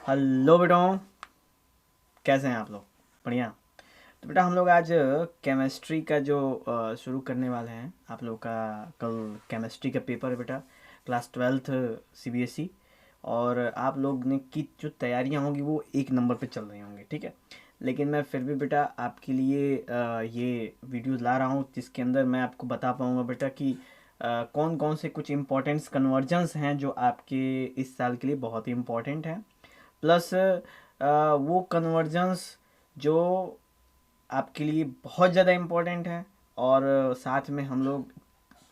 Hello बेटों, कैसे हैं आप लोग? बढ़िया। तो बेटा हम लोग आज केमिस्ट्री का जो शुरू करने वाले हैं। आप लोग का कल केमिस्ट्री का पेपर है बेटा, क्लास ट्वेल्थ सीबीएसई। और आप लोग ने की जो तैयारियां होंगी वो एक नंबर पे चल रही होंगी, ठीक है। लेकिन मैं फिर भी बेटा आपके लिए ये वीडियो ला रहा हूँ जिसके अंदर मैं आपको बता पाऊँगा बेटा कि कौन कौन से कुछ इम्पोर्टेंट्स कन्वर्जन्स हैं जो आपके इस साल के लिए बहुत ही इम्पोर्टेंट हैं। प्लस वो कन्वर्जन्स जो आपके लिए बहुत ज़्यादा इम्पोर्टेंट है। और साथ में हम लोग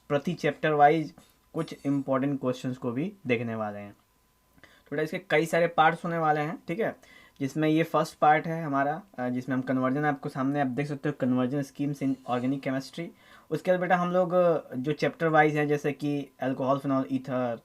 प्रति चैप्टर वाइज कुछ इम्पोर्टेंट क्वेश्चंस को भी देखने वाले हैं। तो बेटा इसके कई सारे पार्ट्स होने वाले हैं, ठीक है। जिसमें ये फर्स्ट पार्ट है हमारा, जिसमें हम कन्वर्जन, आपको सामने आप देख सकते हो, conversion schemes in organic chemistry. उसके बाद बेटा हम लोग जो चैप्टर वाइज हैं, जैसे कि अल्कोहल, फिनॉल, ईथर,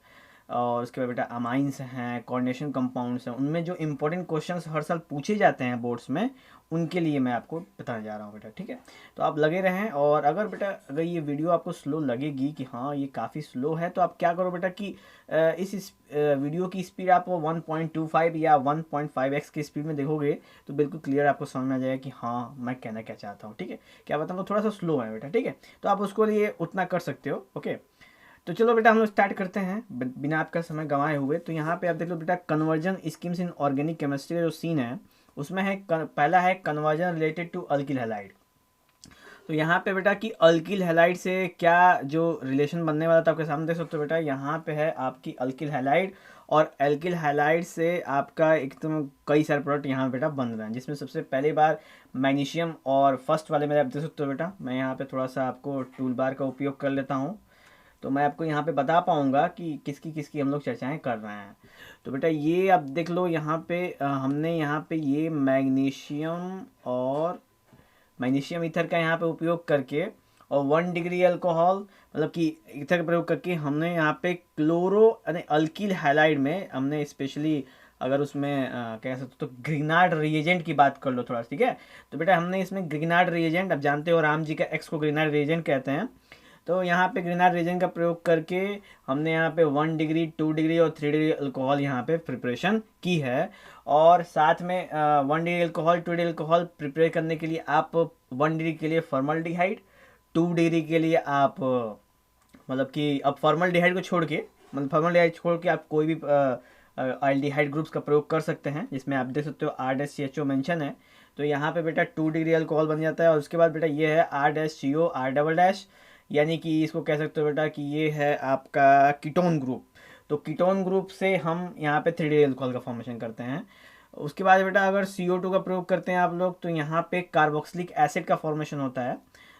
और उसके बाद बेटा अमाइंस हैं, कोऑर्डिनेशन कंपाउंड्स हैं, उनमें जो इंपॉर्टेंट क्वेश्चंस हर साल पूछे जाते हैं बोर्ड्स में, उनके लिए मैं आपको बताने जा रहा हूँ बेटा, ठीक है। तो आप लगे रहें। और अगर बेटा अगर ये वीडियो आपको स्लो लगेगी कि हाँ ये काफ़ी स्लो है, तो आप क्या करो बेटा कि इस वीडियो की स्पीड आप 1.25 या 1.5x की स्पीड में देखोगे तो बिल्कुल क्लियर आपको समझ में आ जाएगा कि हाँ मैं कहना क्या चाहता हूँ, ठीक है। क्या बताऊँ, थोड़ा सा स्लो है बेटा, ठीक है। तो आप उसको लिए उतना कर सकते हो, ओके। तो चलो बेटा हम लोग स्टार्ट करते हैं बिना आपका समय गंवाए हुए। तो यहाँ पे आप देख लो बेटा, conversion schemes in organic chemistry का जो सीन है उसमें है पहला है conversion related to alkyl halide. तो यहाँ पे बेटा कि अल्किल हैलाइड से क्या जो रिलेशन बनने वाला था आपके सामने देख सकते हो बेटा। यहाँ पे है आपकी अल्किल हैलाइड, और अल्किल हैलाइड से आपका एकदम कई सारे प्रोडक्ट यहाँ बेटा बन रहे हैं, जिसमें सबसे पहली बार मैग्नीशियम। और फर्स्ट वाले में आप देख सकते हो बेटा, मैं यहाँ पे थोड़ा सा आपको टूल बार का उपयोग कर लेता हूँ, तो मैं आपको यहाँ पे बता पाऊंगा कि किसकी किसकी हम लोग चर्चाएं कर रहे हैं। तो बेटा ये आप देख लो, यहाँ पे हमने यहाँ पे ये मैग्नीशियम और मैग्नीशियम ईथर का यहाँ पे उपयोग करके, और 1 डिग्री अल्कोहल मतलब कि ईथर का प्रयोग करके हमने यहाँ पे क्लोरो यानी अल्किल हैलाइड में हमने स्पेशली, अगर उसमें कह सकते हो तो ग्रिग्नार्ड रिएजेंट की बात कर लो थोड़ा, ठीक है। तो बेटा हमने इसमें ग्रिग्नार्ड रिएजेंट, अब जानते हो राम जी का एक्स को ग्रिग्नार्ड रिएजेंट कहते हैं। तो यहाँ पे ग्रेनाड रीजन का प्रयोग करके हमने यहाँ पे 1 डिग्री, 2 डिग्री और 3 डिग्री अल्कोहल यहाँ पे प्रिपरेशन की है। और साथ में 1 degree alcohol, 2 degree alcohol prepare करने के लिए आप 1 डिग्री के लिए फॉर्मल्डिहाइड, 2 डिग्री के लिए आप मतलब कि अब फॉर्मल्डिहाइड को छोड़ के, मतलब फॉर्मल्डिहाइड छोड़ के आप कोई भी एल्डिहाइड ग्रुप्स का प्रयोग कर सकते हैं, जिसमें आप देख सकते हो R-CHO मेंशन है। तो यहाँ पे बेटा 2 डिग्री अल्कोहल बन जाता है। और उसके बाद बेटा ये है R-CO R डबल डैश, यानी कि इसको कह सकते हो बेटा कि ये है आपका कीटोन ग्रुप। तो कीटोन ग्रुप से हम यहाँ पे 3 डिग्री अल्कोहल का फॉर्मेशन करते हैं। उसके बाद बेटा अगर CO2 का प्रयोग करते हैं आप लोग, तो यहाँ पे कार्बोक्सिलिक एसिड का फॉर्मेशन होता है।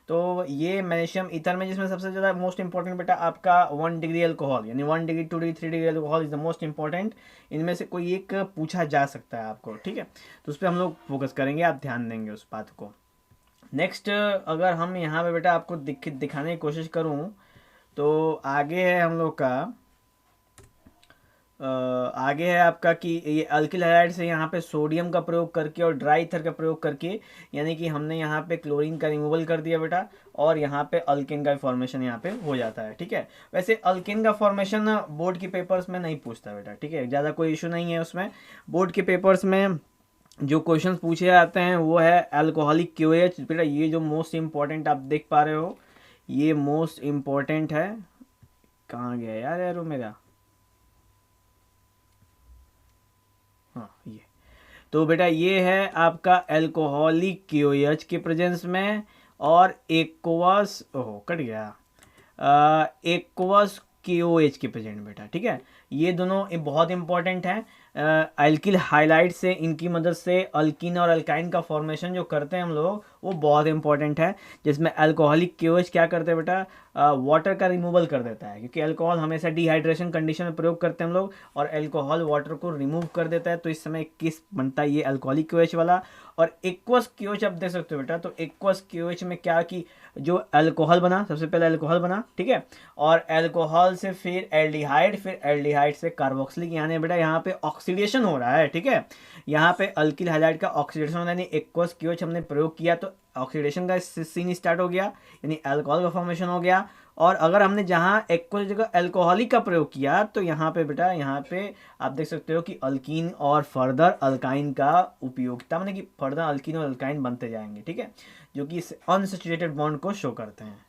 तो ये मैग्नीशियम ईथर में, जिसमें सबसे ज़्यादा मोस्ट इंपॉर्टेंट बेटा आपका 1 डिग्री अल्कोहल, यानी 1 degree, 2 degree, 3 degree alcohol is the most important. इनमें से कोई एक पूछा जा सकता है आपको, ठीक है। तो उस पर हम लोग फोकस करेंगे, आप ध्यान देंगे उस बात को। नेक्स्ट अगर हम यहाँ पे बेटा आपको दिखाने की कोशिश करूँ, तो आगे है हम लोग का आगे है आपका कि ये अल्किल हैलाइड से यहाँ पे सोडियम का प्रयोग करके और ड्राई ईथर का प्रयोग करके, यानी कि हमने यहाँ पे क्लोरीन का रिमूवल कर दिया बेटा, और यहाँ पे अल्केन का फॉर्मेशन यहाँ पे हो जाता है, ठीक है। वैसे अल्केन का फॉर्मेशन बोर्ड के पेपर्स में नहीं पूछता बेटा, ठीक है, ज़्यादा कोई इशू नहीं है उसमें। बोर्ड के पेपर्स में जो क्वेश्चन पूछे जाते हैं वो है अल्कोहलिक क्यूएच बेटा। ये जो मोस्ट इम्पॉर्टेंट आप देख पा रहे हो, ये मोस्ट इम्पॉर्टेंट है। कहाँ गया यार एरो मेरा? हाँ ये। तो बेटा ये है आपका अल्कोहलिक क्यूएच के प्रेजेंस में, और एक्वस, ओह कट गया, एक्वस KOH के प्रेजेंट बेटा, ठीक है। ये दोनों बहुत इंपॉर्टेंट हैं। अल्किल हाइलाइट से, इनकी मदद से अल्किन और अल्काइन का फॉर्मेशन जो करते हैं हम लोग, वो बहुत इंपॉर्टेंट है। जिसमें अल्कोहलिक KOH क्या करते हैं बेटा, वाटर का रिमूवल कर देता है, क्योंकि अल्कोहल हमेशा डिहाइड्रेशन कंडीशन में प्रयोग करते हैं हम लोग, और अल्कोहल वाटर को रिमूव कर देता है। तो इस समय किस बनता है, ये अल्कोहलिक KOH वाला। और एक्वस KOH आप देख सकते हो बेटा, तो एक्वस KOH में क्या कि जो अल्कोहल बना, सबसे पहले अल्कोहल बना, ठीक है, और अल्कोहल से फिर एल्डिहाइड, फिर एल्डिहाइड से कार्बोक्सिलिक, यानी बेटा यहाँ पे ऑक्सीडेशन हो रहा है, ठीक है। यहाँ पे अल्किल हैलाइड का ऑक्सीडेशन होना, यानी एक्वस KOH हमने प्रयोग किया तो ऑक्सीडेशन का सीन स्टार्ट हो गया, यानी अल्कोहल का फॉर्मेशन हो गया। और अगर हमने जहाँ एक्वा की जगह अल्कोहलिक का प्रयोग किया तो यहाँ पे बेटा, यहाँ पे आप देख सकते हो कि अल्कीन और फर्दर अल्काइन का उपयोगिता, मतलब कि फर्दर अल्कीन और अल्काइन बनते जाएंगे, ठीक है, जो कि अनसैचुरेटेड बॉन्ड को शो करते हैं।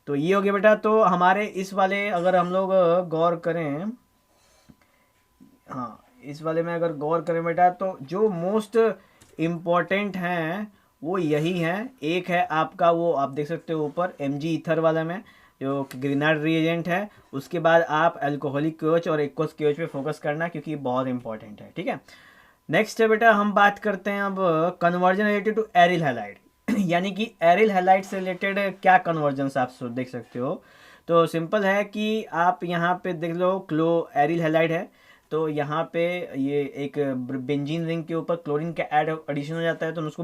तो ये हो गया बेटा। तो हमारे इस वाले अगर हम लोग गौर करें, हाँ इस वाले में अगर गौर करें बेटा, तो जो मोस्ट इम्पॉर्टेंट हैं वो यही हैं। एक है आपका वो आप देख सकते हो ऊपर Mg ईथर वाला में जो ग्रीनार्ड रिएजेंट है। उसके बाद आप अल्कोहलिक केओएच और एक्वस केओएच पे फोकस करना क्योंकि ये बहुत इंपॉर्टेंट है, ठीक है। नेक्स्ट है बेटा, हम बात करते हैं अब conversion related to aryl halide यानी कि एरिल हैलाइड से रिलेटेड क्या कन्वर्जन आप देख सकते हो। तो सिंपल है कि आप यहाँ पे देख लो एरिल हैलाइड है, तो यहाँ पे ये एक बेंजीन रिंग के ऊपर क्लोरीन का एडिशन हो जाता है तो उसको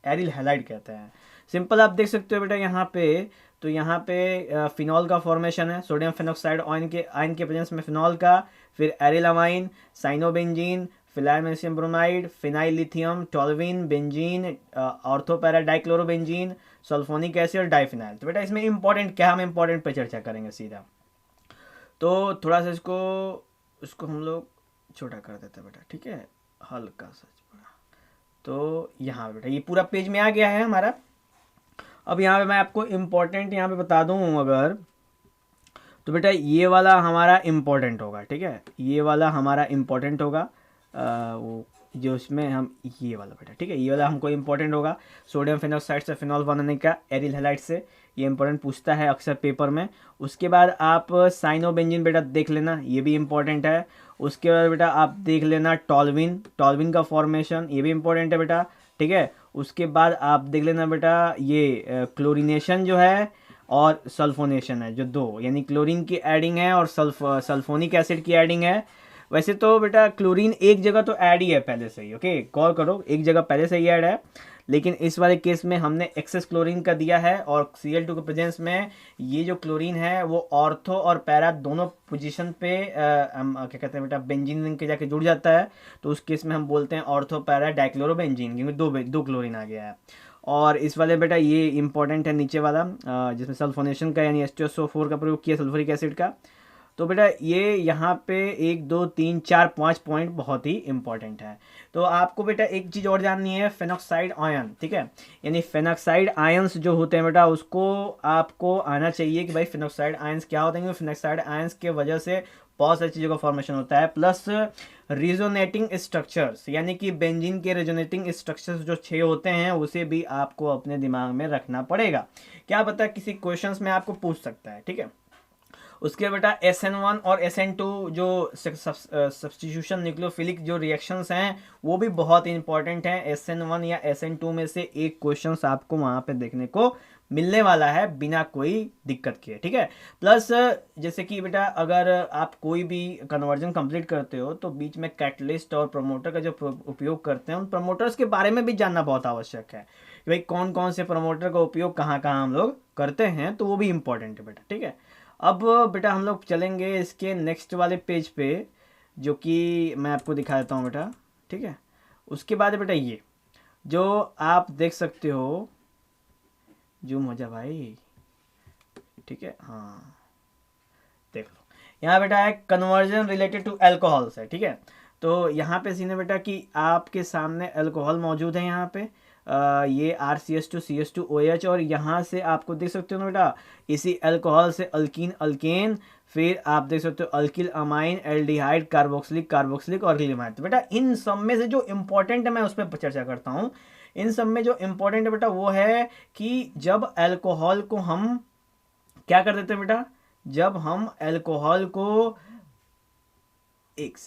एरिल हैलाइड कहते हैं। सिंपल आप देख सकते हो बेटा यहाँ पे, तो यहाँ पे फिनॉल का फॉर्मेशन है, सोडियम फेनोक्साइड आयन के प्रेजेंस में फिनॉल का, फिर aryl amine, cyanobenzene, phenylmagnesium bromide, phenyl lithium, toluene, benzene, ortho para dichlorobenzene, sulphonic acid और डाइफिनाइल। तो बेटा इसमें इंपॉर्टेंट क्या, हम इंपॉर्टेंट पे चर्चा करेंगे सीधा। तो थोड़ा सा इसको हम लोग छोटा कर देते हैं बेटा, ठीक है, हल्का सा बड़ा। तो यहाँ बेटा ये पूरा पेज में आ गया है हमारा। अब यहाँ पे मैं आपको इम्पोर्टेंट यहाँ पे बता दूँ अगर, तो बेटा ये वाला हमारा इम्पोर्टेंट होगा, ठीक है, ये वाला हमारा इम्पोर्टेंट होगा। वो जो इसमें हम ये वाला बेटा, ठीक है, ये वाला हमको इम्पोर्टेंट होगा। सोडियम फेनोक्साइड से फिनॉल बनाने का एरिल हैलाइड से, ये इंपॉर्टेंट पूछता है अक्सर पेपर में। उसके बाद आप साइनोबेंजीन बेटा देख लेना, ये भी इंपॉर्टेंट है। उसके बाद बेटा आप देख लेना टॉल्विन का फॉर्मेशन, ये भी इंपॉर्टेंट है बेटा, ठीक है। उसके बाद आप देख लेना बेटा ये क्लोरीनेशन जो है और सल्फोनेशन है, जो दो, यानी क्लोरीन की एडिंग है और सल्फोनिक एसिड की एडिंग है। वैसे तो बेटा क्लोरीन एक जगह तो ऐड ही है पहले से ही, ओके, गौर करो, एक जगह पहले से ही ऐड है, लेकिन इस वाले केस में हमने एक्सेस क्लोरीन का दिया है और Cl2 के प्रेजेंस में ये जो क्लोरीन है वो ऑर्थो और पैरा दोनों पोजीशन पे क्या कहते हैं बेटा बेंजीन रिंग के जाके जुड़ जाता है, तो उस केस में हम बोलते हैं ऑर्थो पैरा डाइक्लोरोबेंजीन, क्योंकि दो क्लोरीन आ गया है। और इस वाले बेटा ये इंपॉर्टेंट है नीचे वाला जिसमें सल्फोनेशन का यानी H2SO4 का प्रयोग किया सल्फ्यूरिक एसिड का। तो बेटा ये यहाँ पे 1 2 3 4 5 पॉइंट बहुत ही इंपॉर्टेंट है। तो आपको बेटा एक चीज़ और जाननी है, फेनॉक्साइड आयन, ठीक है, यानी फेनॉक्साइड आयंस जो होते हैं बेटा उसको आपको आना चाहिए कि भाई फेनॉक्साइड आयंस क्या होते हैं। फेनॉक्साइड आयंस के वजह से बहुत सारी चीज़ों का फॉर्मेशन होता है, प्लस रिजोनेटिंग स्ट्रक्चर्स, यानी कि बेंजीन के रिजोनेटिंग स्ट्रक्चर्स जो 6 होते हैं उसे भी आपको अपने दिमाग में रखना पड़ेगा, क्या पता किसी क्वेश्चंस में आपको पूछ सकता है, ठीक है। उसके बेटा SN1 और SN2 जो सब्स्टिट्यूशन न्यूक्लियोफिलिक जो रिएक्शंस हैं वो भी बहुत इंपॉर्टेंट हैं। SN1 या SN2 में से एक क्वेश्चंस आपको वहाँ पे देखने को मिलने वाला है बिना कोई दिक्कत के, ठीक है। प्लस जैसे कि बेटा अगर आप कोई भी कन्वर्जन कंप्लीट करते हो तो बीच में कैटलिस्ट और प्रमोटर का जो उपयोग करते हैं उन प्रमोटर्स के बारे में भी जानना बहुत आवश्यक है कि भाई कौन कौन से प्रमोटर का उपयोग कहाँ कहाँ हम लोग करते हैं, तो वो भी इंपॉर्टेंट है बेटा, ठीक है। अब बेटा हम लोग चलेंगे इसके नेक्स्ट वाले पेज पे जो कि मैं आपको दिखा देता हूँ बेटा, ठीक है। उसके बाद बेटा ये जो आप देख सकते हो, जूम हो जा भाई, ठीक है, हाँ देख लो यहाँ बेटा है कन्वर्जन रिलेटेड टू अल्कोहल्स है, ठीक है। तो यहाँ पे सीने बेटा कि आपके सामने अल्कोहल मौजूद है यहाँ पे ये RCH2 CH2OH और यहाँ से आपको देख सकते हो ना बेटा इसी अल्कोहल से अल्कीन अल्केन, फिर आप देख सकते हो अल्किल अमाइन एल्डिहाइड कार्बोक्सिलिक और अमाइन। तो बेटा इन सब में से जो इंपॉर्टेंट है मैं उस पर चर्चा करता हूँ। इन सब में जो इंपॉर्टेंट है बेटा वो है कि जब अल्कोहल को हम क्या कर देते हैं बेटा, जब हम अल्कोहल को एक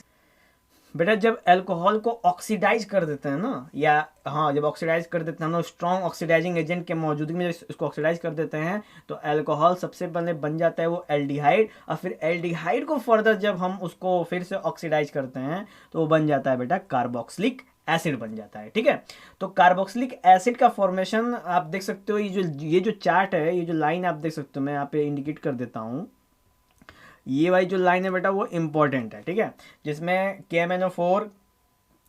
बेटा जब अल्कोहल को ऑक्सीडाइज कर देते हैं ना, या हाँ जब ऑक्सीडाइज कर देते हैं ना स्ट्रॉन्ग ऑक्सीडाइजिंग एजेंट के मौजूदगी में इसको ऑक्सीडाइज कर देते हैं तो अल्कोहल सबसे पहले बन जाता है वो एल्डिहाइड, और फिर एल्डिहाइड को फर्दर जब हम उसको फिर से ऑक्सीडाइज करते हैं तो वो बन जाता है बेटा कार्बोक्सिलिक एसिड बन जाता है, ठीक है। तो कार्बोक्सिलिक एसिड का फॉर्मेशन आप देख सकते हो, ये जो चार्ट है, ये जो लाइन आप देख सकते हो, मैं यहाँ पे इंडिकेट कर देता हूँ, ये वाली जो लाइन है बेटा वो इंपॉर्टेंट है, ठीक है, जिसमें KMnO4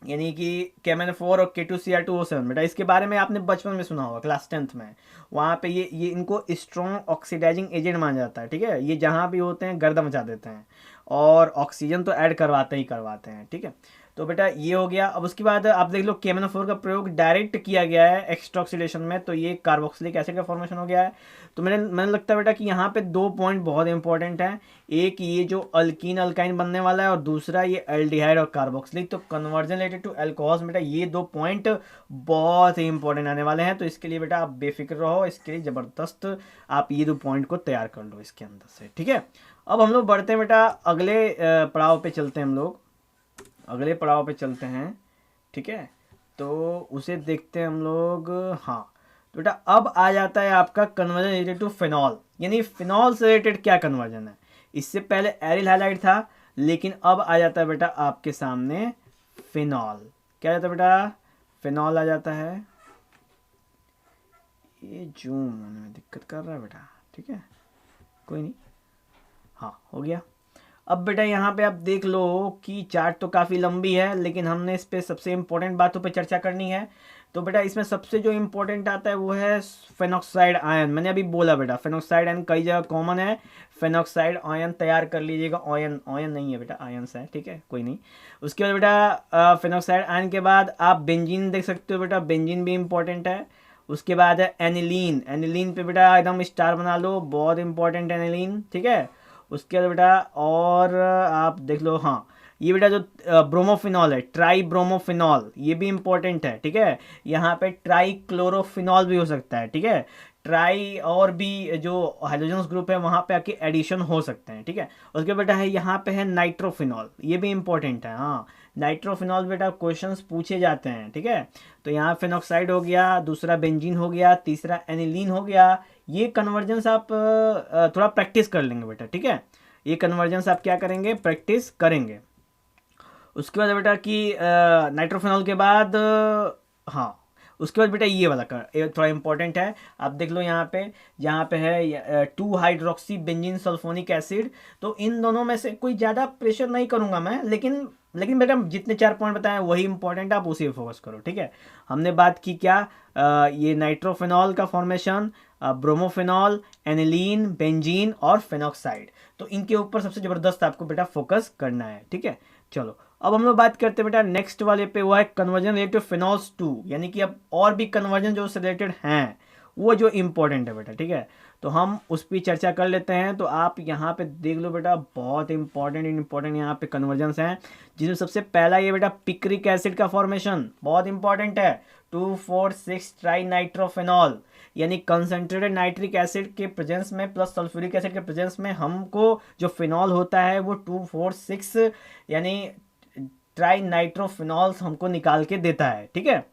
यानी कि KMnO4 और K2Cr2O7 बेटा, इसके बारे में आपने बचपन में सुना होगा क्लास 10th में। वहाँ पे ये इनको स्ट्रॉन्ग ऑक्सीडाइजिंग एजेंट माना जाता है, ठीक है। ये जहाँ भी होते हैं गर्दा मचा देते हैं और ऑक्सीजन तो ऐड करवाते ही करवाते हैं, ठीक है। तो बेटा ये हो गया। अब उसके बाद आप देख लो KMnO4 का प्रयोग डायरेक्ट किया गया है एक्स्ट्रा ऑक्सीडेशन में, तो ये कार्बोक्सिलिक एसिड का फॉर्मेशन हो गया है। तो मैंने लगता है बेटा कि यहाँ पे 2 पॉइंट बहुत इंपॉर्टेंट हैं। एक ये जो अल्कीन अल्काइन बनने वाला है और दूसरा ये एल्डिहाइड और कार्बोक्सिलिक। तो कन्वर्जन रिलेटेड टू अल्कोहल्स बेटा ये 2 पॉइंट बहुत ही इंपॉर्टेंट आने वाले हैं। तो इसके लिए बेटा आप बेफिक्र रहो, इसके लिए ज़बरदस्त आप ये 2 पॉइंट को तैयार कर लो इसके अंदर से, ठीक है। अब हम लोग बढ़ते हैं बेटा, अगले पड़ाव पे चलते हैं हम लोग, अगले पड़ाव पे चलते हैं, ठीक है। तो उसे देखते हैं हम लोग। हाँ, तो बेटा अब आ जाता है आपका कन्वर्जन रिलेटेड टू फिनॉल, यानी फिनॉल से रिलेटेड क्या कन्वर्जन है। इससे पहले एरिल हैलाइड था, लेकिन अब आ जाता है बेटा आपके सामने फिनॉल। क्या आ जाता है बेटा? फिनॉल आ जाता है। ये जूम होने में दिक्कत कर रहा है बेटा, ठीक है, कोई नहीं। हाँ, हो गया। अब बेटा यहाँ पे आप देख लो कि चार्ट तो काफ़ी लंबी है, लेकिन हमने इस पे सबसे इम्पोर्टेंट बातों पे चर्चा करनी है। तो बेटा इसमें सबसे जो इम्पोर्टेंट आता है वो है फेनॉक्साइड आयन। मैंने अभी बोला बेटा फेनॉक्साइड आयन कई जगह कॉमन है, फेनॉक्साइड आयन तैयार कर लीजिएगा। आयन आयन नहीं है बेटा, आयन्स है, ठीक है, कोई नहीं। उसके बाद बेटा फेनॉक्साइड आयन के बाद आप बेंजीन देख सकते हो बेटा, बेंजीन भी इम्पोर्टेंट है। उसके बाद है एनिलीन। एनिलीन पे बेटा एकदम स्टार बना लो, बहुत इंपॉर्टेंट एनिलीन, ठीक है। उसके बाद बेटा और आप देख लो, हाँ ये बेटा जो ब्रोमोफिनॉल है, ट्राई ब्रोमोफिनॉल, ये भी इंपॉर्टेंट है, ठीक है। यहाँ पे ट्राई क्लोरोफिनॉल भी हो सकता है, ठीक है। ट्राई और भी जो हाइड्रोजन ग्रुप है वहाँ पे आके एडिशन हो सकते हैं, ठीक है। उसके बेटा है यहाँ पे है नाइट्रोफिनॉल, ये भी इंपॉर्टेंट है। हाँ, नाइट्रोफिनॉल बेटा क्वेश्चंस पूछे जाते हैं, ठीक है। तो यहाँ फिनॉक्साइड हो गया, दूसरा बेंजीन हो गया, तीसरा एनिलीन हो गया। ये कन्वर्जेंस आप थोड़ा प्रैक्टिस कर लेंगे बेटा, ठीक है। ये कन्वर्जेंस आप क्या करेंगे? प्रैक्टिस करेंगे। उसके बाद बेटा कि नाइट्रोफिनॉल के बाद हाँ, उसके बाद बेटा ये वाला ये थोड़ा इंपॉर्टेंट है। आप देख लो यहाँ पे, जहाँ पे है 2 हाइड्रोक्सी बेंजीन सल्फोनिक एसिड। तो इन दोनों में से कोई ज़्यादा प्रेशर नहीं करूँगा मैं, लेकिन बेटा जितने 4 पॉइंट बताए वही इंपॉर्टेंट है, आप उसी पे फोकस करो, ठीक है। हमने बात की क्या, ये नाइट्रोफिनॉल का फॉर्मेशन, ब्रोमोफिनॉल, एनिलीन, बेंजीन और फेनॉक्साइड। तो इनके ऊपर सबसे ज़बरदस्त आपको बेटा फोकस करना है, ठीक है। चलो अब हम लोग बात करते हैं बेटा नेक्स्ट वाले पे, वो है कन्वर्जन रिलेटेड फिनॉल्स 2, यानी कि अब और भी कन्वर्जन जो उससे रिलेटेड हैं वो जो इंपॉर्टेंट है बेटा, ठीक है। तो हम उस पर चर्चा कर लेते हैं। तो आप यहाँ पे देख लो बेटा, बहुत इंपॉर्टेंट यहाँ पे कन्वर्जन्स हैं, जिसमें सबसे पहला ये बेटा पिक्रिक एसिड का फॉर्मेशन बहुत इंपॉर्टेंट है। 2,4,6 ट्राई नाइट्रोफिनॉल, यानी कंसनट्रेटेड नाइट्रिक एसिड के प्रेजेंस में प्लस सल्फ्यूरिक एसिड के प्रेजेंस में हमको जो फिनॉल होता है वो 2,4,6 यानी ट्राई नाइट्रोफिनॉल्स हमको निकाल के देता है, ठीक है।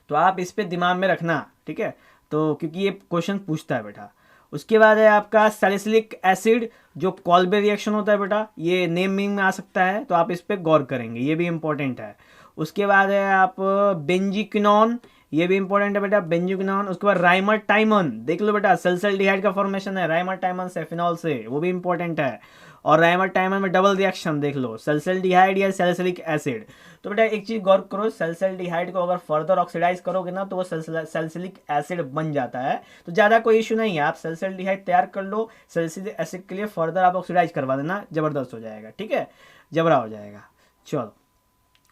तो आप इस पे दिमाग में रखना, ठीक है। तो क्योंकि ये क्वेश्चन पूछता है बेटा। उसके बाद है आपका सैलिसिलिक एसिड, जो कॉल्बे रिएक्शन होता है बेटा, ये नेम मीनिंग में आ सकता है, तो आप इस पे गौर करेंगे, ये भी इंपॉर्टेंट है। उसके बाद है आप बेंजिक्विनॉन, ये भी इंपॉर्टेंट है बेटा, बेंजिक्विनॉन। उसके बाद राइमर टाइमन, देख लो बेटा सल्सल्डिहाइड का फॉर्मेशन है राइमर टाइमन से, फिनॉल से, वो भी इंपॉर्टेंट है। और राइमर टाइमन में डबल रिएक्शन देख लो, सल्सल्डिहाइड या सैलिसिलिक एसिड। तो बेटा एक चीज़ गौर करो, सल्सल्डिहाइड को अगर फर्दर ऑक्सीडाइज करोगे ना तो वो सल्सिलिक एसिड बन जाता है। तो ज़्यादा कोई इशू नहीं है, आप सल्सल्डिहाइड तैयार कर लो, सल्सिलिक एसिड के लिए फर्दर आप ऑक्सीडाइज करवा देना, ज़बरदस्त हो जाएगा, ठीक है, जबरा हो जाएगा। चलो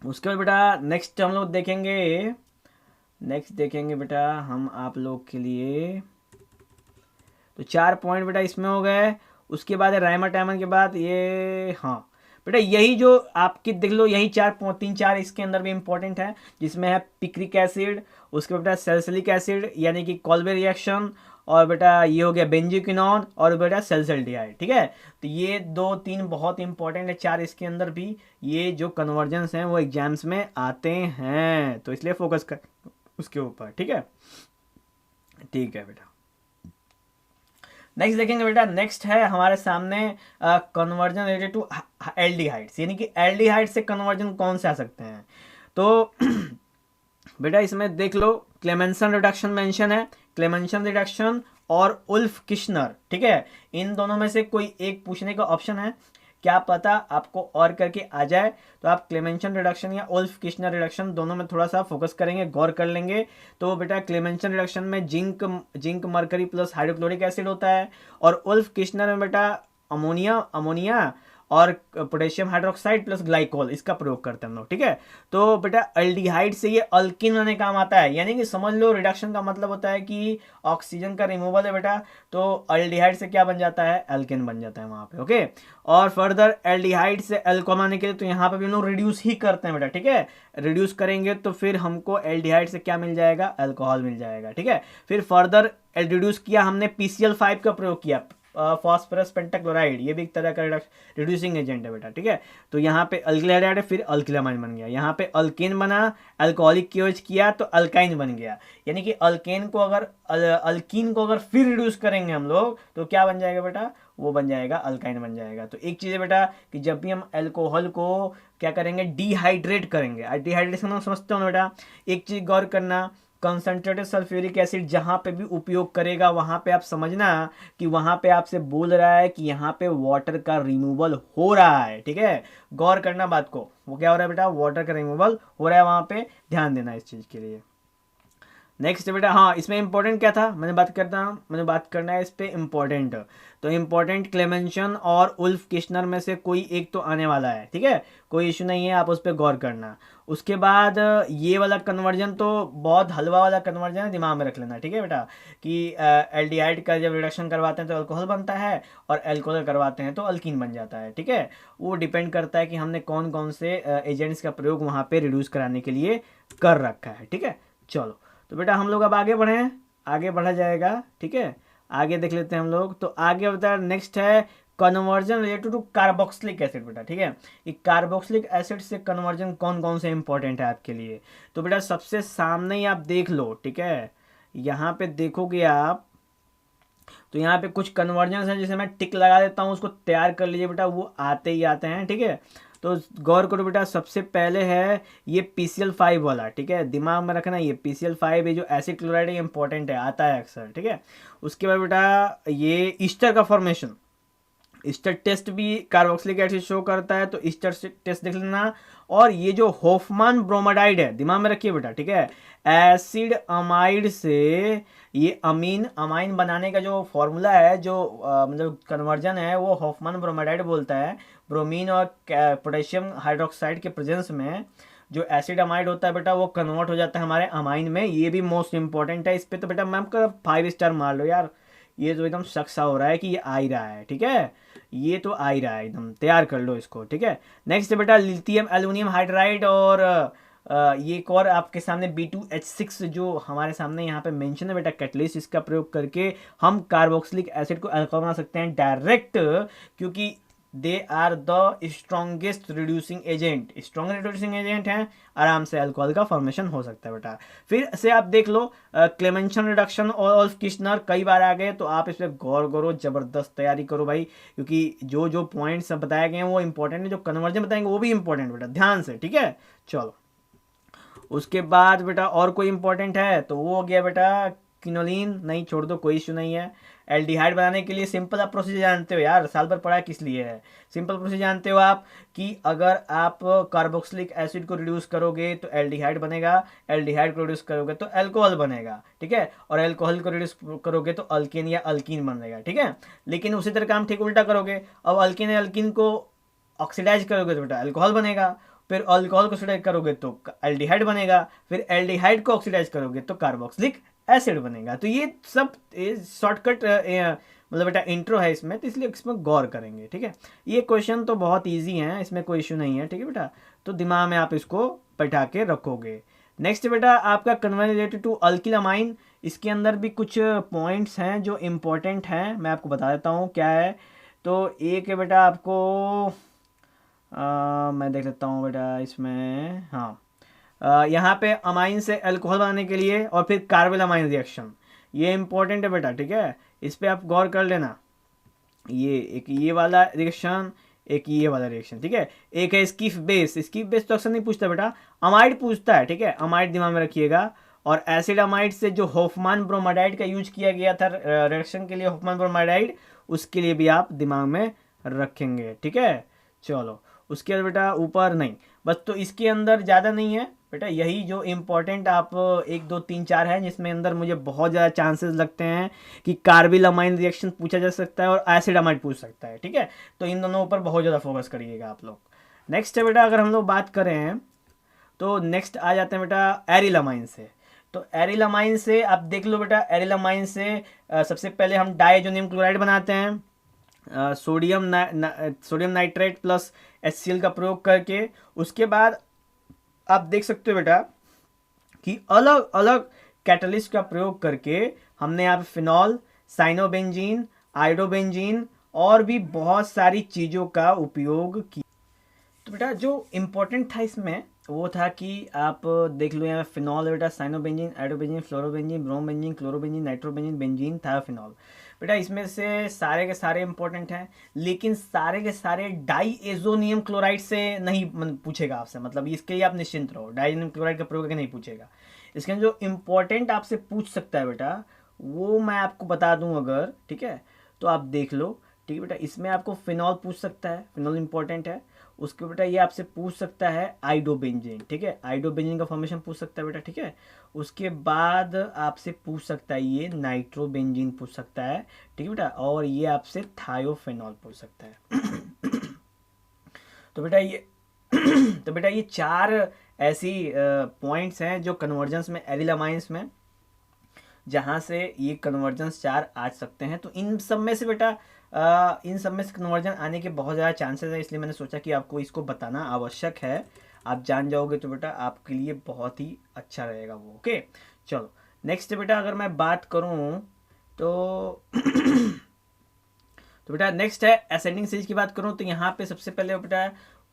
उसके बाद बेटा नेक्स्ट हम लोग देखेंगे बेटा हम आप लोग के लिए। तो 4 पॉइंट बेटा इसमें हो गए। उसके बाद है राइमर टाइमन के बाद ये, हाँ बेटा यही जो आपकी देख लो, यही 3-4 इसके अंदर भी इंपॉर्टेंट है, जिसमें है पिक्रिक एसिड, उसके बेटा सैलिसिलिक एसिड यानी कि कॉल्बे रिएक्शन, और बेटा ये हो गया बेंजिक्विनॉन, और बेटा सल्सल्डिहाइड, ठीक है। तो ये 2-3 बहुत इंपॉर्टेंट है, 4 इसके अंदर भी ये जो कन्वर्जेंस हैं वो एग्जाम्स में आते हैं, तो इसलिए फोकस कर उसके ऊपर, ठीक है, ठीक है बेटा। नेक्स्ट देखेंगे बेटा, नेक्स्ट है हमारे सामने कन्वर्जन रिलेटेड टू एल्डिहाइड्स, यानी कि एल्डिहाइड से कन्वर्जन कौन से आ सकते हैं। तो बेटा इसमें देख लो क्लेमेंसन रिडक्शन मेंशन है, क्लेमेंसन रिडक्शन और उल्फ किश्नर, ठीक है। इन दोनों में से कोई एक पूछने का ऑप्शन है। क्या पता आपको और करके आ जाए। तो आप क्लेमेंशन रिडक्शन या उल्फ किश्नर रिडक्शन दोनों में थोड़ा सा फोकस करेंगे, गौर कर लेंगे। तो बेटा क्लेमेंशन रिडक्शन में zinc mercury plus hydrochloric acid होता है, और उल्फ किश्नर में बेटा अमोनिया और पोटेशियम हाइड्रोक्साइड प्लस ग्लाइकोल, इसका प्रयोग करते हैं हम लोग, ठीक है। तो बेटा अल्डिहाइड से ये अल्किन बनाने काम आता है, यानी कि समझ लो रिडक्शन का मतलब होता है कि ऑक्सीजन का रिमूवल है बेटा, तो अल्डिहाइड से क्या बन जाता है, अल्किन बन जाता है वहां पे, ओके। और फर्दर एल्डिहाइड से अल्कोहल बनाने के लिए तो यहाँ पे भी हम लोग रिड्यूस ही करते हैं बेटा, ठीक है। रिड्यूस करेंगे तो फिर हमको एल्डिहाइड से क्या मिल जाएगा, अल्कोहल मिल जाएगा, ठीक है। फिर फर्दर रिड्यूस किया हमने PCl5 का प्रयोग किया, फॉस्फोरस पेंटाक्लोराइड, ये भी एक तरह का रिड्यूसिंग एजेंट है बेटा, ठीक है। तो यहाँ पे अल्किल है, फिर अल्किलामाइन बन गया, यहाँ पे अल्केन बना, अल्कोहलिक क्योज किया तो अल्काइन बन गया। यानी कि अल्केन को अगर अल्कीन को अगर फिर रिड्यूस करेंगे हम लोग तो क्या बन जाएगा बेटा, वो बन जाएगा अल्काइन बन जाएगा। तो एक चीज़ है बेटा कि जब भी हम अल्कोहल को क्या करेंगे, डिहाइड्रेट करेंगे, डिहाइड्रेशन समझते हो बेटा। एक चीज़ गौर करना, कंसंट्रेटेड सल्फ्यूरिक एसिड जहाँ पे भी उपयोग करेगा वहाँ पे आप समझना कि वहाँ पे आपसे बोल रहा है कि यहाँ पे वाटर का रिमूवल हो रहा है, ठीक है। गौर करना बात को, वो क्या हो रहा है बेटा, वाटर का रिमूवल हो रहा है, वहाँ पे ध्यान देना इस चीज़ के लिए। नेक्स्ट बेटा, हाँ इसमें इंपॉर्टेंट क्या था, मैंने बात करना है इस पे इंपॉर्टेंट। तो इंपॉर्टेंट क्लेमेंशन और उल्फ किश्नर में से कोई एक तो आने वाला है, ठीक है, कोई इशू नहीं है, आप उस पर गौर करना। उसके बाद ये वाला कन्वर्जन तो बहुत हलवा वाला कन्वर्जन है, दिमाग में रख लेना, ठीक है बेटा, कि एल्डिहाइड का जब रिडक्शन करवाते हैं तो अल्कोहल बनता है, और अल्कोहल करवाते हैं तो अल्कीन बन जाता है, ठीक है। वो डिपेंड करता है कि हमने कौन कौन से एजेंट्स का प्रयोग वहाँ पे रिड्यूस कराने के लिए कर रखा है, ठीक है। चलो तो बेटा हम लोग अब आगे बढ़े, आगे बढ़ा जाएगा, ठीक है। आगे देख लेते हैं हम लोग। तो आगे बता, नेक्स्ट है conversion related to carboxylic acid बेटा, ठीक है। ये कार्बोक्सिलिक एसिड से कन्वर्जन कौन कौन से इंपॉर्टेंट है आपके लिए। तो बेटा सबसे सामने ही आप देख लो, ठीक है, यहाँ पे देखोगे आप तो यहाँ पे कुछ कन्वर्जन है, जैसे मैं टिक लगा देता हूँ, उसको तैयार कर लीजिए बेटा, वो आते ही आते हैं, ठीक है। तो गौर करो बेटा, सबसे पहले है ये PCl5 वाला, ठीक है, दिमाग में रखना, ये PCl5 ये जो एसिड क्लोराइड है इंपॉर्टेंट है, आता है अक्सर, ठीक है। उसके बाद बेटा ये ईस्टर का फॉर्मेशन, ईस्टर टेस्ट भी कार्बोक्सिलिक एसिड शो करता है, तो ईस्टर टेस्ट देख लेना। और ये जो होफमान ब्रोमाडाइड है, दिमाग में रखिए बेटा, ठीक है, एसिड अमाइड से ये अमाइन बनाने का जो फॉर्मूला है, जो मतलब कन्वर्जन है, वो होफमान ब्रोमाडाइड बोलता है। ब्रोमीन और पोटेशियम हाइड्रोक्साइड के प्रेजेंस में जो एसिड अमाइड होता है बेटा, वो कन्वर्ट हो जाता है हमारे अमाइन में। ये भी मोस्ट इंपॉर्टेंट है, इस पर तो बेटा मैम का 5 स्टार मार लो यार, ये तो एकदम शक सा हो रहा है कि ये आ ही रहा है, ठीक है, ये तो आ ही रहा है, एकदम तैयार कर लो इसको, ठीक है। नेक्स्ट बेटा लिथियम एल्यूमिनियम हाइड्राइड, और ये एक और आपके सामने B2H6 जो हमारे सामने यहाँ पे मेंशन है बेटा कैटलिस्ट, इसका प्रयोग करके हम कार्बोक्सिलिक एसिड को अल्कोहल बना सकते हैं डायरेक्ट, क्योंकि they are the strongest reducing agent, strong reducing agent हैं, आराम से अल्कोहल का फॉर्मेशन हो सकता है बेटा। फिर से आप देख लो क्लेमेंशन रिडक्शन और उल्फ किश्नर कई बार आ गए, तो आप इस पर गौर करो, जबरदस्त तैयारी करो भाई, क्योंकि जो जो पॉइंट्स बताए गए हैं वो इंपॉर्टेंट है, जो कन्वर्जन बताएंगे वो भी इंपॉर्टेंट बेटा, ध्यान से, ठीक है। चलो उसके बाद बेटा और कोई इंपॉर्टेंट है तो वो हो गया बेटा किनोलिन, नहीं छोड़ दो, कोई इशू नहीं है। एल्डिहाइड बनाने के लिए सिंपल आप प्रोसीजर जानते हो यार, साल भर पढ़ा किस लिए है, सिंपल प्रोसीजर जानते हो आप कि अगर आप कार्बोक्सिलिक एसिड को रिड्यूस करोगे तो एल्डिहाइड बनेगा, एल्डिहाइड को रिड्यूस करोगे तो अल्कोहल बनेगा, ठीक है, और अल्कोहल को रिड्यूस करोगे तो अल्केन या अल्कीन बनेगा, ठीक है। लेकिन उसी तरह काम ठीक उल्टा करोगे, अब अल्केन या अल्कीन को ऑक्सीडाइज करोगे तो बेटा अल्कोहल बनेगा, फिर अल्कोहल को ऑक्सीडाइज करोगे तो एल्डिहाइड बनेगा, फिर एल्डिहाइड को ऑक्सीडाइज करोगे तो कार्बोक्सिलिक एसिड बनेगा। तो ये सब शॉर्टकट मतलब बेटा इंट्रो है इसमें, तो इसलिए इसमें गौर करेंगे, ठीक है। ये क्वेश्चन तो बहुत इजी है, इसमें कोई इशू नहीं है, ठीक है बेटा, तो दिमाग में आप इसको बैठा के रखोगे। नेक्स्ट बेटा आपका कन्वर्जन रिलेटेड टू अल्किलामाइन, इसके अंदर भी कुछ पॉइंट्स हैं जो इम्पोर्टेंट हैं, मैं आपको बता देता हूँ क्या है। तो एक है बेटा आपको मैं देख लेता हूँ बेटा इसमें, हाँ यहाँ पे अमाइन से अल्कोहल बनाने के लिए और फिर कार्बल अमाइन रिएक्शन, ये इंपॉर्टेंट है बेटा, ठीक है, इस पर आप गौर कर लेना। ये एक ये वाला रिएक्शन, एक ये वाला रिएक्शन, ठीक है। एक है स्कीफ बेस, स्कीफ बेस तो अक्सर नहीं पूछता बेटा, अमाइड पूछता है, ठीक है, अमाइड दिमाग में रखिएगा। और एसिड अमाइड से जो होफमान ब्रोमाडाइड का यूज किया गया था रिएक्शन के लिए, होफमान ब्रोमाडाइड, उसके लिए भी आप दिमाग में रखेंगे, ठीक है। चलो उसके बाद बेटा ऊपर नहीं, बस तो इसके अंदर ज़्यादा नहीं है बेटा, यही जो इम्पोर्टेंट आप 1 2 3 4 है जिसमें अंदर मुझे बहुत ज़्यादा चांसेस लगते हैं कि कार्बिल-अमाइन रिएक्शन पूछा जा सकता है और एसिड-अमाइड पूछ सकता है, ठीक है। तो इन दोनों ऊपर बहुत ज़्यादा फोकस करिएगा आप लोग। नेक्स्ट है बेटा, अगर हम लोग बात करें तो नेक्स्ट आ जाते हैं बेटा एरिलमाइन से। तो एरिलमाइन से आप देख लो बेटा, एरिलमाइन से सबसे पहले हम डाइएजोनियम क्लोराइड बनाते हैं सोडियम नाइट्रेट प्लस HCl का प्रयोग करके। उसके बाद आप देख सकते हो बेटा कि अलग अलग कैटलिस्ट का प्रयोग करके हमने यहाँ पे फिनॉल, साइनोबेंजीन, आयोडोबेंजीन और भी बहुत सारी चीज़ों का उपयोग किया। तो बेटा जो इम्पोर्टेंट था इसमें वो था कि आप देख लो यहाँ फिनॉल है बेटा, cyanobenzene, iodobenzene, fluorobenzene, bromobenzene, chlorobenzene, nitrobenzene, benzene, thiophenol. बेटा इसमें से सारे के सारे इंपॉर्टेंट हैं, लेकिन सारे के सारे डाइएजोनियम क्लोराइड से नहीं पूछेगा आपसे, मतलब इसके लिए आप निश्चिंत रहो, डाइएजोनियम क्लोराइड का प्रयोग करके नहीं पूछेगा। इसके जो इम्पोर्टेंट आपसे पूछ सकता है बेटा वो मैं आपको बता दूं अगर, ठीक है, तो आप देख लो, ठीक है बेटा। इसमें आपको फिनॉल पूछ सकता है, फिनॉल इंपॉर्टेंट है। उसके बेटा ये आपसे पूछ सकता है आइडोबेंजीन, ठीक है, आइडोबेंजीन का फॉर्मेशन पूछ सकता है बेटा, ठीक है। उसके बाद आपसे पूछ सकता है ये नाइट्रोबेंजीन पूछ सकता है, ठीक है बेटा, और ये आपसे थायोफेनॉल पूछ सकता है। तो बेटा ये तो बेटा ये 4 ऐसी पॉइंट्स हैं जो कन्वर्जेंस में एरिलमाइंस में जहाँ से ये कन्वर्जेंस 4 आ सकते हैं। तो इन सब में से बेटा इन सब में से कन्वर्जन आने के बहुत ज़्यादा चांसेस है, इसलिए मैंने सोचा कि आपको इसको बताना आवश्यक है। आप जान जाओगे तो बेटा आपके लिए बहुत ही अच्छा रहेगा वो। ओके चलो नेक्स्ट बेटा अगर मैं बात करूं तो तो बेटा नेक्स्ट है एसेंडिंग स्टेज की बात करूं तो यहाँ पे सबसे पहले बेटा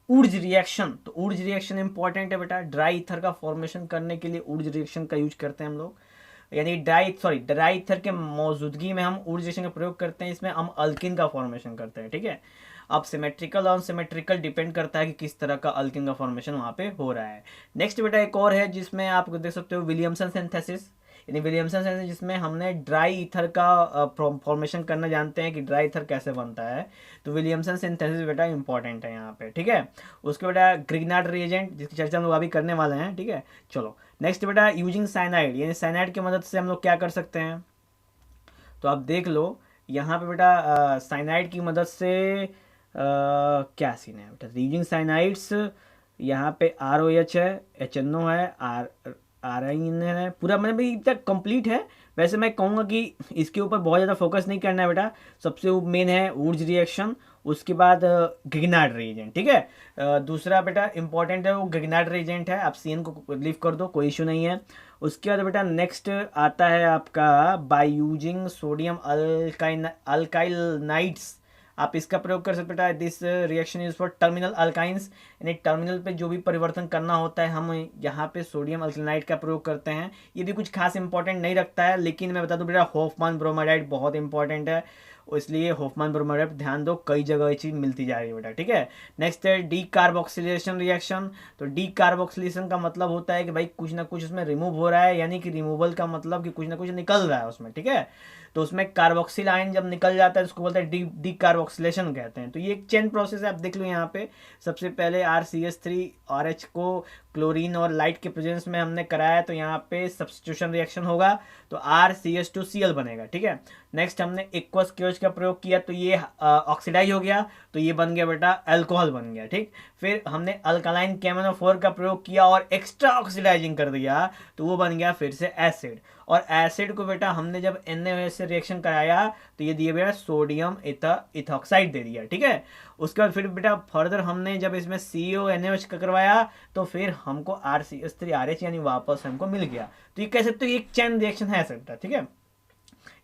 ऊर्ज रिएक्शन। तो ऊर्ज रिएक्शन इंपॉर्टेंट है बेटा, ड्राई ईथर का फॉर्मेशन करने के लिए ऊर्ज रिएक्शन का यूज करते हैं हम लोग, यानी ड्राई ईथर के मौजूदगी में हम ऊर्ज रिएक्शन का प्रयोग करते हैं। इसमें हम अल्किन का फॉर्मेशन करते हैं, ठीक है। अब सिमेट्रिकल और सिमेट्रिकल डिपेंड करता है कि किस तरह का अल्किन का फॉर्मेशन वहाँ पे हो रहा है। नेक्स्ट बेटा एक और है जिसमें आप देख सकते हो विलियमसन सिंथेसिस, यानी विलियमसन सिंथेसिस जिसमें हमने ड्राई ईथर का फॉर्मेशन करना जानते हैं कि ड्राई ईथर कैसे बनता है। तो विलियमसन सिंथेसिस बेटा इंपॉर्टेंट है यहाँ पे, ठीक है। उसके बेटा ग्रिग्नार्ड रिएजेंट जिसकी चर्चा हम लोग अभी करने वाले हैं, ठीक है। चलो नेक्स्ट बेटा यूजिंग साइनाइड, यानी साइनाइड की मदद से हम लोग क्या कर सकते हैं। तो आप देख लो यहाँ पे बेटा साइनाइड की मदद से क्या सीन है बेटा, यूजिंग साइनाइड्स यहाँ पे ROH है, HNO है, RIN है, पूरा मतलब भाई तक कंप्लीट है। वैसे मैं कहूँगा कि इसके ऊपर बहुत ज़्यादा फोकस नहीं करना है बेटा, सबसे मेन है ऊर्ज रिएक्शन, उसके बाद ग्रिग्नार्ड रिएजेंट, ठीक है। दूसरा बेटा इंपॉर्टेंट है वो ग्रिग्नार्ड रिएजेंट है, आप CN को लीव कर दो, कोई इशू नहीं है। उसके बाद बेटा नेक्स्ट आता है आपका by using sodium alkyl nitrides, आप इसका प्रयोग कर सकते बेटा। This reaction is for terminal alkynes, यानी टर्मिनल पे जो भी परिवर्तन करना होता है हम यहाँ पे सोडियम अल्कलाइड का प्रयोग करते हैं। ये भी कुछ खास इंपॉर्टेंट नहीं रखता है, लेकिन मैं बता दूं बेटा होफमान ब्रोमाइड बहुत इंपॉर्टेंट है, इसलिए होफमान ब्रोमाइड ध्यान दो, कई जगह ये चीज़ मिलती जा रही है बेटा, ठीक है। नेक्स्ट है डी कार्बोक्सिलेशन रिएक्शन। तो डी कार्बोक्सिलेशन का मतलब होता है कि भाई कुछ ना कुछ उसमें रिमूव हो रहा है, यानी कि रिमूवल का मतलब कि कुछ ना कुछ निकल रहा है उसमें, ठीक है। तो उसमें कार्बोक्सिल आयन जब निकल जाता है उसको बोलते हैं डी कार्बोक्सिलेशन कहते हैं। तो ये एक चेन प्रोसेस है, आप देख लो यहाँ पे सबसे पहले RCH3OH को क्लोरीन और लाइट के प्रेजेंस में हमने कराया, तो यहाँ पे सब्स्टिट्यूशन रिएक्शन होगा तो RCH2Cl बनेगा, ठीक है। नेक्स्ट हमने एक्वस क्योज का प्रयोग किया तो ये ऑक्सीडाइज हो गया, तो ये बन गया बेटा अल्कोहल बन गया, ठीक। फिर हमने अल्कालाइन KMnO4 का प्रयोग किया और एक्स्ट्रा ऑक्सीडाइजिंग कर दिया तो वो बन गया फिर से एसिड, और एसिड को बेटा हमने जब NaOH से रिएक्शन कराया तो ये दिया बेटा सोडियम इथॉक्साइड दे दिया, ठीक है। उसके बाद फिर बेटा फर्दर हमने जब इसमें CONH का करवाया तो फिर हमको RCH3RH यानी वापस हमको मिल गया। तो ये कह सकते हो एक चैन रिएक्शन है बेटा, ठीक है,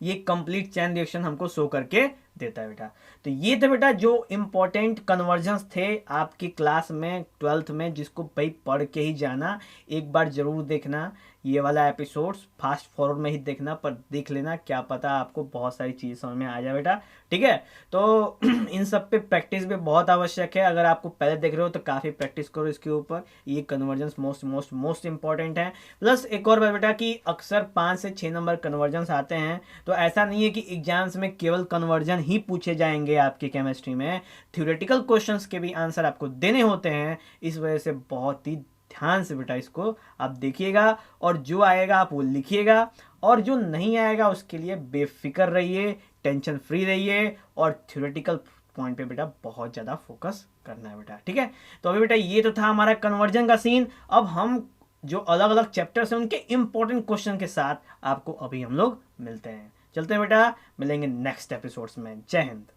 ये कंप्लीट चैन रिएक्शन हमको शो करके देता है बेटा। तो ये थे बेटा जो इंपॉर्टेंट कन्वर्जन्स थे आपकी क्लास में 12th में, जिसको भाई पढ़ के ही जाना, एक बार जरूर देखना ये वाला एपिसोड्स, फास्ट फॉरवर्ड में ही देखना, पर देख लेना, क्या पता आपको बहुत सारी चीज़ समझ में आ जाए बेटा, ठीक है। तो इन सब पे प्रैक्टिस भी बहुत आवश्यक है, अगर आपको पहले देख रहे हो तो काफ़ी प्रैक्टिस करो इसके ऊपर, ये कन्वर्जेंस मोस्ट इंपॉर्टेंट है। प्लस एक और बात बेटा कि अक्सर 5 से 6 नंबर कन्वर्जेंस आते हैं, तो तो ऐसा नहीं है कि एग्जाम्स में केवल कन्वर्जन ही पूछे जाएंगे आपके केमिस्ट्री में, थ्योरेटिकल क्वेश्चंस के भी आंसर आपको देने होते हैं। इस वजह से बहुत ही ध्यान से बेटा इसको आप देखिएगा, और जो आएगा आप वो लिखिएगा, और जो नहीं आएगा उसके लिए बेफिक्र रहिए, टेंशन फ्री रहिए, और थ्योरेटिकल पॉइंट पे बेटा बहुत ज़्यादा फोकस करना है बेटा, ठीक है। तो अभी बेटा ये तो था हमारा कन्वर्जन का सीन। अब हम जो अलग अलग चैप्टर्स हैं उनके इंपॉर्टेंट क्वेश्चन के साथ आपको अभी हम लोग मिलते हैं। चलते हैं बेटा, मिलेंगे नेक्स्ट एपिसोड्स में। जय हिंद।